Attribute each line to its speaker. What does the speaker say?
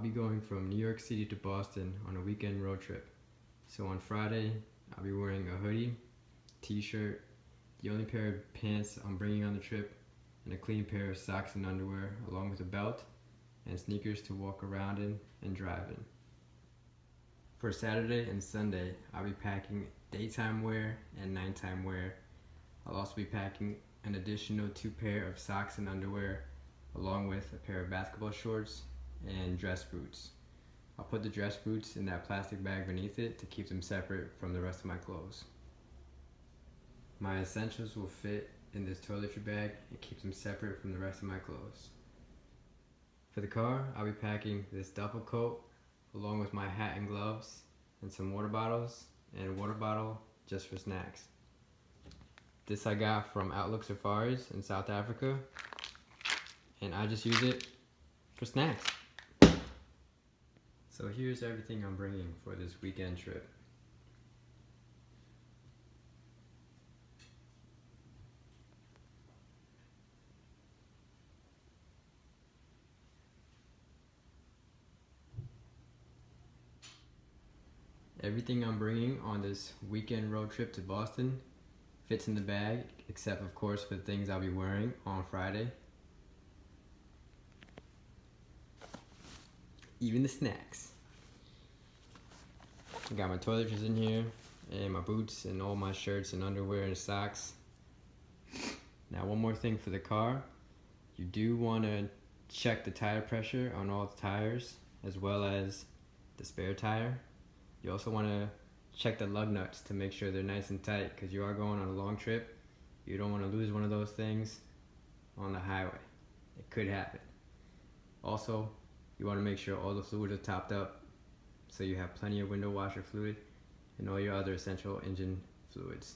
Speaker 1: be going from New York City to Boston on a weekend road trip. So on Friday, I'll be wearing a hoodie, t-shirt, the only pair of pants I'm bringing on the trip, and a clean pair of socks and underwear, along with a belt and sneakers to walk around in and drive in. For Saturday and Sunday, I'll be packing daytime wear and nighttime wear. I'll also be packing an additional 2 pair of socks and underwear, along with a pair of basketball shorts and dress boots. I'll put the dress boots in that plastic bag beneath it to keep them separate from the rest of my clothes. My essentials will fit in this toiletry bag and keep them separate from the rest of my clothes. For the car, I'll be packing this duffel coat along with my hat and gloves and some water bottles and a water bottle just for snacks. This I got from Outlook Safaris in South Africa, and I just use it for snacks. So here's everything I'm bringing for this weekend trip. Everything I'm bringing on this weekend road trip to Boston fits in the bag, except of course for the things I'll be wearing on Friday. Even the snacks. I got my toiletries in here, and my boots, and all my shirts and underwear and socks. Now one more thing for the car. You do want to check the tire pressure on all the tires, as well as the spare tire. You also want to check the lug nuts to make sure they're nice and tight, because you are going on a long trip. You don't want to lose one of those things on the highway. It could happen. Also, you want to make sure all the fluids are topped up, so you have plenty of window washer fluid and all your other essential engine fluids.